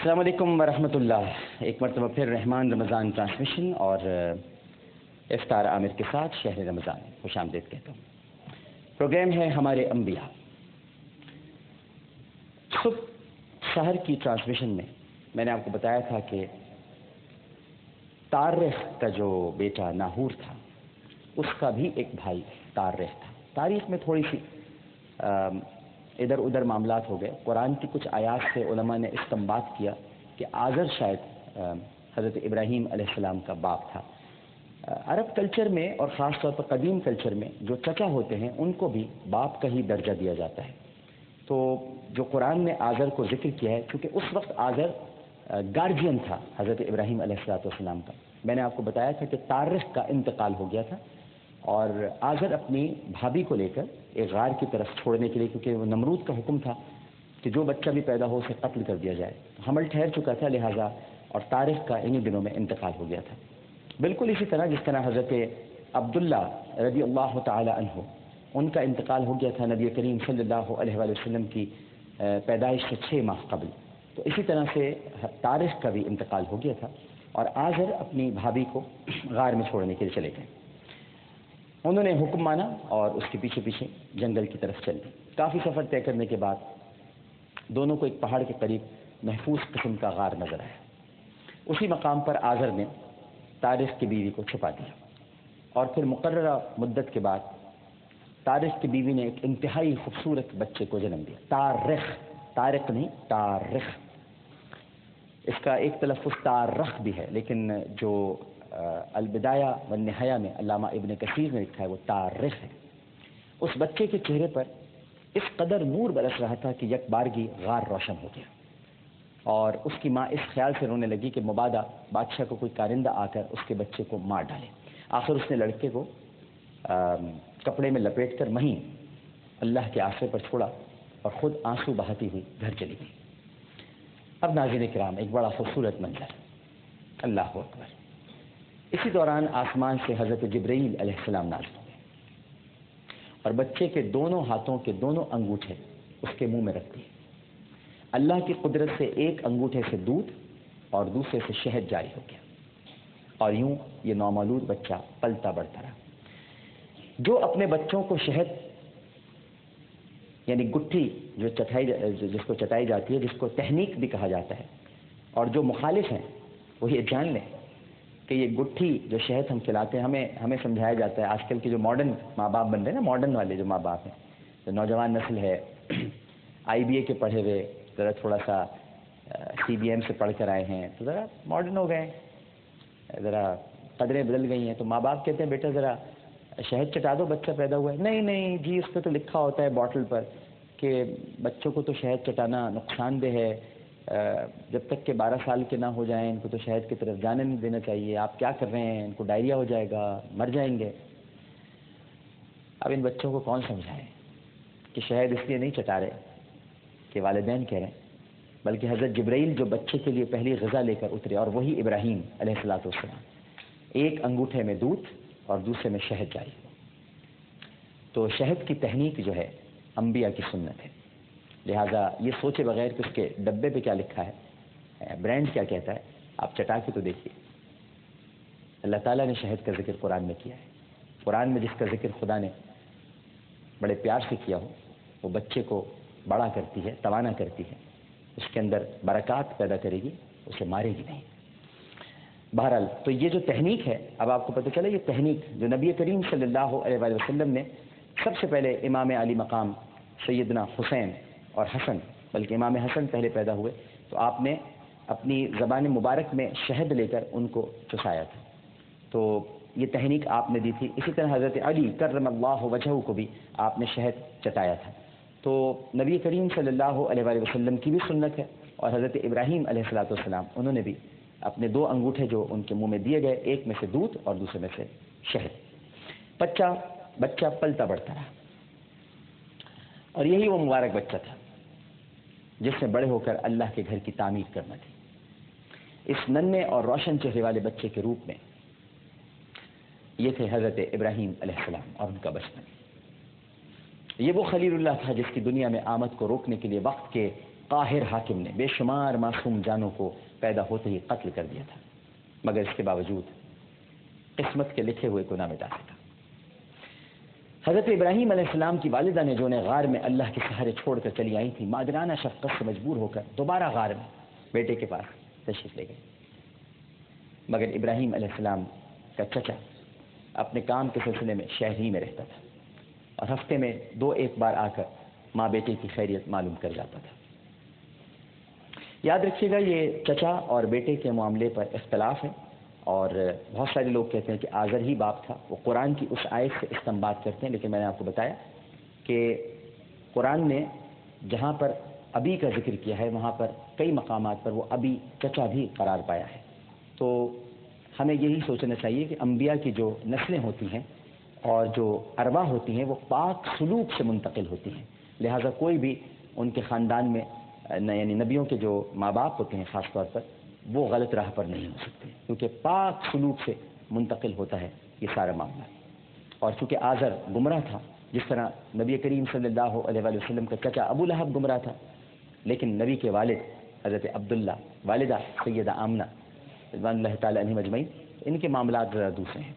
السلام علیکم ورحمۃ اللہ. ایک مرتبہ پھر رحمان رمضان ٹرانسمیشن اور افطار عامر کے ساتھ شہر رمضان خوش آمدید کہتا ہوں. پروگرام ہے ہمارے انبیاء. صبح شہر کی ٹرانسمیشن میں نے آپ کو بتایا تھا کہ تارخ کا جو بیٹا ناہور تھا اس کا بھی ایک بھائی تارخ تھا. تاریخ میں تھوڑی سی ادھر ادھر معاملات ہو گئے. قرآن کی کچھ آیات سے علماء نے استنباط کیا کہ آذر شاید حضرت ابراہیم علیہ السلام کا باپ تھا. عرب کلچر میں اور خاص طور پر قدیم کلچر میں جو چچا ہوتے ہیں ان کو بھی باپ کا ہی درجہ دیا جاتا ہے. تو جو قرآن نے آذر کو ذکر کیا ہے کیونکہ اس وقت آذر گارجین تھا حضرت ابراہیم علیہ السلام کا. میں نے آپ کو بتایا تھا کہ تارخ کا انتقال ہو گیا تھا اور آذر اپنی بھابھی کو لے کر ایک غار کی طرف چھوڑنے کے لیے، کیونکہ وہ نمرود کا حکم تھا کہ جو بچہ بھی پیدا ہو اسے قتل کر دیا جائے. حمل ٹھہر چکا تھا لہٰذا اور تارخ کا انہی دنوں میں انتقال ہو گیا تھا. بالکل اسی طرح جس طرح حضرت عبداللہ رضی اللہ تعالی عنہ ان کا انتقال ہو گیا تھا نبی کریم صلی اللہ علیہ وآلہ وسلم کی پیدائش سے 6 ماہ قبل. تو اسی طرح سے تارخ کا بھی انتقال ہو گیا تھا اور آذر اپنی بھابھی کو غار میں چھوڑنے کے لیے چلے گئے. انہوں نے حکم مانا اور اس کے پیچھے پیچھے جنگل کی طرف چل دی. کافی سفر طے کرنے کے بعد دونوں کو ایک پہاڑ کے قریب محفوظ قسم کا غار نظر آیا. اسی مقام پر آذر نے تارخ کی بیوی کو چھپا دیا اور پھر مقررہ مدت کے بعد تارخ کی بیوی نے ایک انتہائی خوبصورت بچے کو جنم دیا. طارق نہیں، تارخ. اس کا ایک تلفظ تارخ بھی ہے لیکن جو البدایہ والنہایہ میں علامہ ابن کثیر نے لکھا ہے وہ تارخ ہے. اس بچے کے چہرے پر اس قدر نور برس رہا تھا کہ یک بارگی غار روشن ہو گیا اور اس کی ماں اس خیال سے رونے لگی کہ مبادا بادشاہ کو کوئی کارندہ آ کر اس کے بچے کو مار ڈالے. آخر اس نے لڑکے کو کپڑے میں لپیٹ کر وہیں اللہ کے آسرے پر چھوڑا اور خود آنسو بہاتی ہوئی گھر چلی گئی. اب ناظرین کرام ایک بڑا خوبصورت منظر. اللہ اکبر. اسی دوران آسمان سے حضرت جبرائیل علیہ السلام نازل ہوئے اور بچے کے دونوں ہاتھوں کے دونوں انگوٹھے اس کے منہ میں رکھ دیے. اللہ کی قدرت سے ایک انگوٹھے سے دودھ اور دوسرے سے شہد جاری ہو گیا اور یوں یہ نومولود بچہ پلتا بڑھتا رہا. جو اپنے بچوں کو شہد یعنی گٹھی جس کو چٹائی جاتی ہے، جس کو تحنیک بھی کہا جاتا ہے، اور جو مخالف ہیں وہ یہ جان لیں کہ یہ گٹھی جو شہد ہم کھلاتے ہیں ہمیں سمجھایا جاتا ہے. آج کل کے جو ماڈرن ماں باپ بن رہے ہیں نا، ماڈرن والے جو ماں باپ ہیں، جو نوجوان نسل ہے، IBA کے پڑھے ہوئے، ذرا تھوڑا سا CBM سے پڑھ کر آئے ہیں تو ذرا ماڈرن ہو گئے ہیں، ذرا قدریں بدل گئی ہیں. تو ماں باپ کہتے ہیں بیٹا ذرا شہد چٹا دو، بچہ پیدا ہوا ہے. نہیں جی، اس پہ تو لکھا ہوتا ہے باٹل پر کہ بچوں کو تو شہد چٹانا نقصان دہ ہے، جب تک کہ 12 سال کے نہ ہو جائیں ان کو تو شہد کی طرف جانے نہیں دینا چاہیے. آپ کیا کر رہے ہیں، ان کو ڈائریا ہو جائے گا، مر جائیں گے. اب ان بچوں کو کون سمجھائے کہ شہد اس لیے نہیں چٹا رہے کہ والدین کہہ رہے ہیں، بلکہ حضرت جبرائیل جو بچے کے لیے پہلی غذا لے کر اترے اور وہی ابراہیم علیہ السلام. ایک انگوٹھے میں دودھ اور دوسرے میں شہد جاری. تو شہد کی تحنیک جو ہے انبیاء کی سنت ہے. لہٰذا یہ سوچے بغیر کہ اس کے ڈبے پہ کیا لکھا ہے، برانڈ کیا کہتا ہے، آپ چٹا کے تو دیکھیے. اللہ تعالیٰ نے شہد کا ذکر قرآن میں کیا ہے. قرآن میں جس کا ذکر خدا نے بڑے پیار سے کیا ہو وہ بچے کو بڑا کرتی ہے، توانا کرتی ہے، اس کے اندر برکات پیدا کرے گی، اسے مارے گی نہیں. بہرحال تو یہ جو تحنیک ہے، اب آپ کو پتہ چلا یہ تحنیک جو نبی کریم صلی اللہ علیہ وآلہ وسلم نے سب سے پہلے امام علی مقام سیدنا حسین اور حسن، بلکہ امام حسن پہلے پیدا ہوئے تو آپ نے اپنی زبان مبارک میں شہد لے کر ان کو چسایا تھا. تو یہ تحنیک آپ نے دی تھی. اسی طرح حضرت علی کرم اللہ وجہہ کو بھی آپ نے شہد چٹایا تھا. تو نبی کریم صلی اللہ علیہ وآلہ وسلم کی بھی سنت ہے اور حضرت ابراہیم علیہ السلام انہوں نے بھی اپنے 2 انگوٹھے جو ان کے منہ میں دیے گئے، ایک میں سے دودھ اور دوسرے میں سے شہد. بچہ پلتا بڑھتا رہا اور یہی وہ مبارک بچہ تھا جس نے بڑے ہو کر اللہ کے گھر کی تعمیر کرنا تھی. اس ننھے اور روشن چہرے والے بچے کے روپ میں یہ تھے حضرت ابراہیم علیہ السلام اور ان کا بچپن. یہ وہ خلیل اللہ تھا جس کی دنیا میں آمد کو روکنے کے لیے وقت کے قاہر حاکم نے بے شمار معصوم جانوں کو پیدا ہوتے ہی قتل کر دیا تھا، مگر اس کے باوجود قسمت کے لکھے ہوئے کو نہ مٹا سکا۔ حضرت ابراہیم علیہ السلام کی والدہ نے جو انہیں غار میں اللہ کے سہارے چھوڑ کر چلی آئی تھی، مادرانہ شفقت سے مجبور ہو کر دوبارہ غار میں بیٹے کے پاس تشریف لے گئے، مگر ابراہیم علیہ السلام کا چچا اپنے کام کے سلسلے میں شہر ہی میں رہتا تھا اور ہفتے میں 2-1 بار آ کر ماں بیٹے کی خیریت معلوم کر جاتا تھا۔ یاد رکھیے گا، یہ چچا اور بیٹے کے معاملے پر اختلاف ہے، اور بہت سارے لوگ کہتے ہیں کہ آذر ہی باپ تھا۔ وہ قرآن کی اس آیت سے استنباط کرتے ہیں، لیکن میں نے آپ کو بتایا کہ قرآن نے جہاں پر ابی کا ذکر کیا ہے وہاں پر کئی مقامات پر وہ ابی چچا بھی قرار پایا ہے۔ تو ہمیں یہی سوچنا چاہیے کہ انبیاء کی جو نسلیں ہوتی ہیں اور جو ارواح ہوتی ہیں وہ پاک سلوک سے منتقل ہوتی ہیں، لہٰذا کوئی بھی ان کے خاندان میں یعنی نبیوں کے جو ماں باپ ہوتے ہیں خاص طور پر وہ غلط راہ پر نہیں ہو سکتے، کیونکہ پاک سلوک سے منتقل ہوتا ہے یہ سارا معاملہ۔ اور چونکہ آذر گمراہ تھا، جس طرح نبی کریم صلی اللہ علیہ وآلہ وسلم کا چچا ابو لہب گمراہ تھا، لیکن نبی کے والد حضرت عبداللہ، والدہ سیدہ آمنہ رضوان اللہ تعالی عنہم اجمعین، ان کے معاملات ذرا دوسرے ہیں۔